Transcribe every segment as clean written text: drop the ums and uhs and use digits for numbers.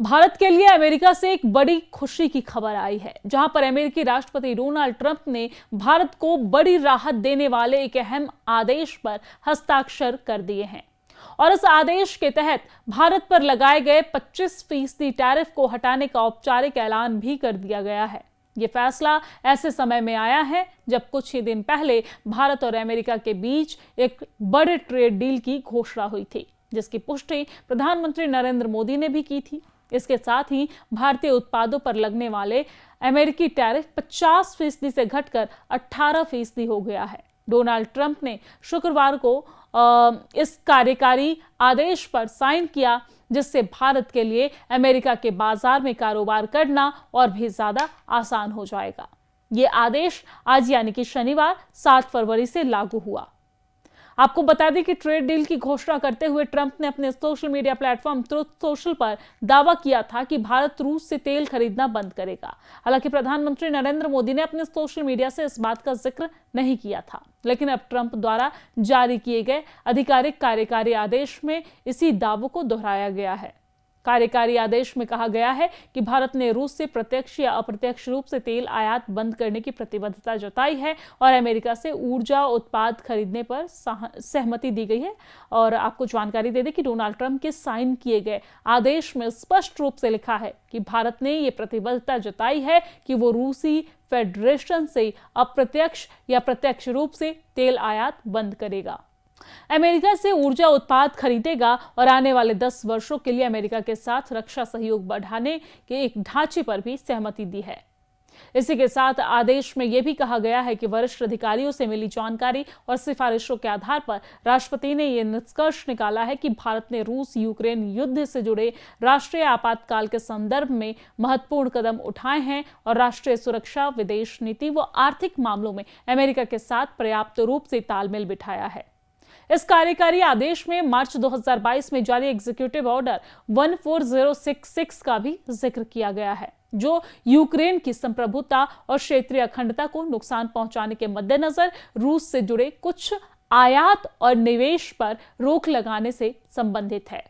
भारत के लिए अमेरिका से एक बड़ी खुशी की खबर आई है, जहां पर अमेरिकी राष्ट्रपति डोनाल्ड ट्रंप ने भारत को बड़ी राहत देने वाले एक अहम आदेश पर हस्ताक्षर कर दिए हैं। और इस आदेश के तहत भारत पर लगाए गए 25% टैरिफ को हटाने का औपचारिक ऐलान भी कर दिया गया है। यह फैसला ऐसे समय में आया है जब कुछ ही दिन पहले भारत और अमेरिका के बीच एक बड़े ट्रेड डील की घोषणा हुई थी, जिसकी पुष्टि प्रधानमंत्री नरेंद्र मोदी ने भी की थी। इसके साथ ही भारतीय उत्पादों पर लगने वाले अमेरिकी टैरिफ 50% से घटकर 18% हो गया है। डोनाल्ड ट्रंप ने शुक्रवार को इस कार्यकारी आदेश पर साइन किया, जिससे भारत के लिए अमेरिका के बाजार में कारोबार करना और भी ज्यादा आसान हो जाएगा। ये आदेश आज यानी कि शनिवार 7 फरवरी से लागू हुआ। आपको बता दें कि ट्रेड डील की घोषणा करते हुए ट्रंप ने अपने social media platform truth social पर दावा किया था कि भारत रूस से तेल खरीदना बंद करेगा। हालांकि प्रधानमंत्री नरेंद्र मोदी ने अपने सोशल मीडिया से इस बात का जिक्र नहीं किया था, लेकिन अब ट्रंप द्वारा जारी किए गए आधिकारिक कार्यकारी आदेश में इसी दावों को दोहराया गया है। कार्यकारी आदेश में कहा गया है कि भारत ने रूस से प्रत्यक्ष या अप्रत्यक्ष रूप से तेल आयात बंद करने की प्रतिबद्धता जताई है और अमेरिका से ऊर्जा उत्पाद खरीदने पर सहमति दी गई है। और आपको जानकारी दे दें कि डोनाल्ड ट्रंप के साइन किए गए आदेश में स्पष्ट रूप से लिखा है कि भारत ने यह प्रतिबद्धता जताई है कि वो रूसी फेडरेशन से अप्रत्यक्ष या प्रत्यक्ष रूप से तेल आयात बंद करेगा, अमेरिका से ऊर्जा उत्पाद खरीदेगा और आने वाले 10 वर्षों के लिए अमेरिका के साथ रक्षा सहयोग बढ़ाने के एक ढांचे पर भी सहमति दी है। इसी के साथ आदेश में यह भी कहा गया है कि वरिष्ठ अधिकारियों से मिली जानकारी और सिफारिशों के आधार पर राष्ट्रपति ने यह निष्कर्ष निकाला है कि भारत ने रूस यूक्रेन युद्ध से जुड़े राष्ट्रीय आपातकाल के संदर्भ में महत्वपूर्ण कदम उठाए हैं और राष्ट्रीय सुरक्षा, विदेश नीति व आर्थिक मामलों में अमेरिका के साथ पर्याप्त रूप से तालमेल बिठाया है। इस कार्यकारी आदेश में मार्च 2022 में जारी एग्जीक्यूटिव ऑर्डर 14066 का भी जिक्र किया गया है, जो यूक्रेन की संप्रभुता और क्षेत्रीय अखंडता को नुकसान पहुंचाने के मद्देनजर रूस से जुड़े कुछ आयात और निवेश पर रोक लगाने से संबंधित है।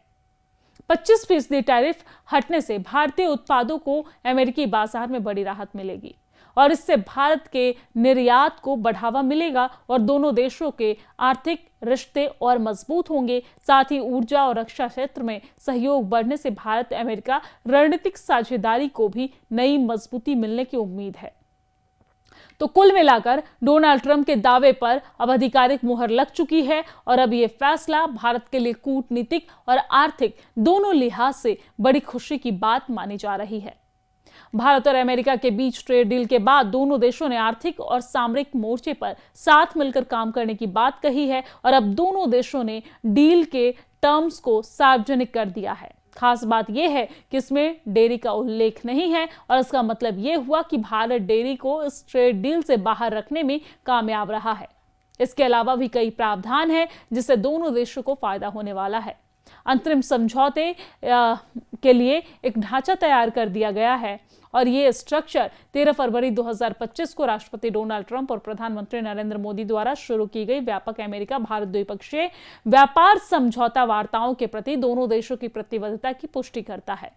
25% टैरिफ हटने से भारतीय उत्पादों को अमेरिकी बाजार में बड़ी राहत मिलेगी और इससे भारत के निर्यात को बढ़ावा मिलेगा और दोनों देशों के आर्थिक रिश्ते और मजबूत होंगे। साथ ही ऊर्जा और रक्षा क्षेत्र में सहयोग बढ़ने से भारत अमेरिका रणनीतिक साझेदारी को भी नई मजबूती मिलने की उम्मीद है। तो कुल मिलाकर डोनाल्ड ट्रंप के दावे पर अब आधिकारिक मुहर लग चुकी है और अब यह फैसला भारत के लिए कूटनीतिक और आर्थिक दोनों लिहाज से बड़ी खुशी की बात मानी जा रही है। भारत और अमेरिका के बीच ट्रेड डील के बाद दोनों देशों ने आर्थिक और सामरिक मोर्चे पर साथ मिलकर काम करने की बात कही है और अब दोनों देशों ने डील के टर्म्स को सार्वजनिक कर दिया है। खास बात यह है कि इसमें डेयरी का उल्लेख नहीं है और इसका मतलब यह हुआ कि भारत डेयरी को इस ट्रेड डील से बाहर रखने में कामयाब रहा है। इसके अलावा भी कई प्रावधान हैं जिससे दोनों देशों को फायदा होने वाला है। अंतरिम समझौते के लिए एक ढांचा तैयार कर दिया गया है और ये स्ट्रक्चर 13 फरवरी 2025 को राष्ट्रपति डोनाल्ड ट्रंप और प्रधानमंत्री नरेंद्र मोदी द्वारा शुरू की गई व्यापक अमेरिका भारत द्विपक्षीय व्यापार समझौता वार्ताओं के प्रति दोनों देशों की प्रतिबद्धता की पुष्टि करता है।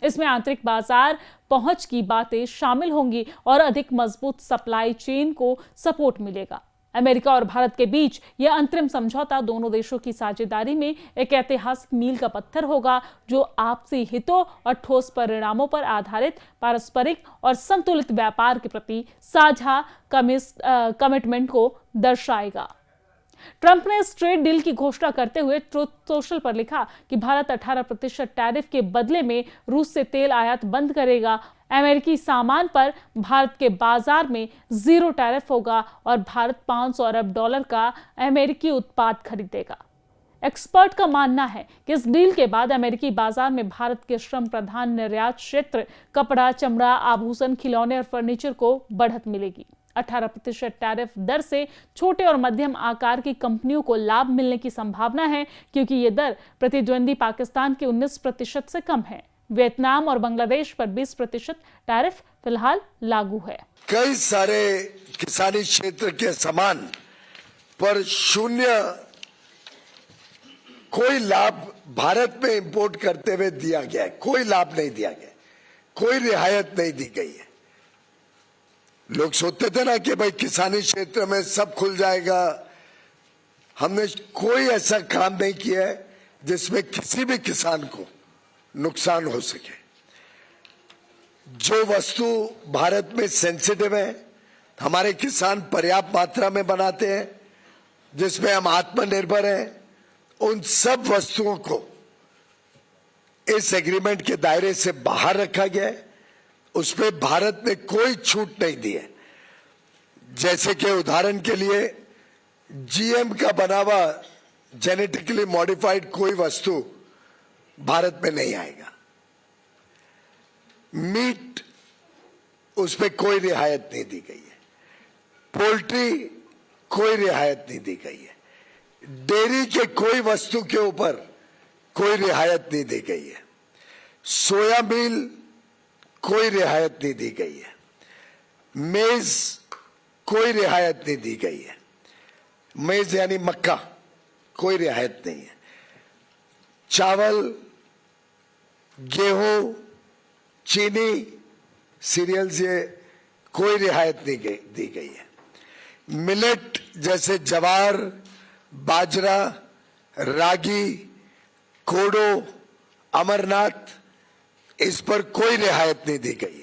इसमें आंतरिक बाजार पहुंच की बातें शामिल होंगी और अधिक मजबूत सप्लाई चेन को सपोर्ट मिलेगा। अमेरिका और भारत के बीच यह अंतरिम समझौता दोनों देशों की साझेदारी में एक ऐतिहासिक मील का पत्थर होगा, जो आपसी हितों और ठोस परिणामों पर आधारित पारस्परिक और संतुलित व्यापार के प्रति साझा कमिटमेंट को दर्शाएगा। ट्रंप ने इस ट्रेड डील की घोषणा करते हुए ट्रुथ सोशल पर लिखा कि भारत 18% टैरिफ के बदले में रूस से तेल आयात बंद करेगा। अमेरिकी सामान पर भारत के बाजार में 0 टैरिफ होगा और भारत $500 अरब का अमेरिकी उत्पाद खरीदेगा। एक्सपर्ट का मानना है कि इस डील के बाद अमेरिकी बाजार में भारत के श्रम प्रधान निर्यात क्षेत्र कपड़ा, चमड़ा, आभूषण, खिलौने और फर्नीचर को बढ़त मिलेगी। 18% टैरिफ दर से छोटे और मध्यम आकार की कंपनियों को लाभ मिलने की संभावना है, क्योंकि ये दर प्रतिद्वंदी पाकिस्तान के 19% से कम है। वियतनाम और बांग्लादेश पर 20% टैरिफ फिलहाल लागू है। कई सारे किसानी क्षेत्र के सामान पर शून्य कोई लाभ भारत में इंपोर्ट करते हुए दिया गया है, कोई लाभ नहीं दिया गया, कोई रियायत नहीं दी गई है। लोग सोचते थे ना कि भाई किसानी क्षेत्र में सब खुल जाएगा। हमने कोई ऐसा काम नहीं किया है जिसमें किसी भी किसान को नुकसान हो सके। जो वस्तु भारत में सेंसिटिव है, हमारे किसान पर्याप्त मात्रा में बनाते हैं, जिसमें हम आत्मनिर्भर हैं, उन सब वस्तुओं को इस एग्रीमेंट के दायरे से बाहर रखा गया है। उसमें भारत ने कोई छूट नहीं दी है। जैसे कि उदाहरण के लिए जीएम का बना हुआ जेनेटिकली मॉडिफाइड कोई वस्तु भारत में नहीं आएगा। मीट, उसमें कोई रियायत नहीं दी गई है। पोल्ट्री, कोई रियायत नहीं दी गई है। डेयरी के कोई वस्तु के ऊपर कोई रियायत नहीं दी गई है। सोया मिल, कोई रियायत नहीं दी गई है। मेज, कोई रियायत नहीं दी गई है। मेज यानी मक्का, कोई रियायत नहीं है। चावल, गेहूं, चीनी, सीरियल्स, ये कोई रियायत नहीं दी गई है। मिलेट जैसे ज्वार, बाजरा, रागी, कोडो, अमरनाथ, इस पर कोई रियायत नहीं दी गई है।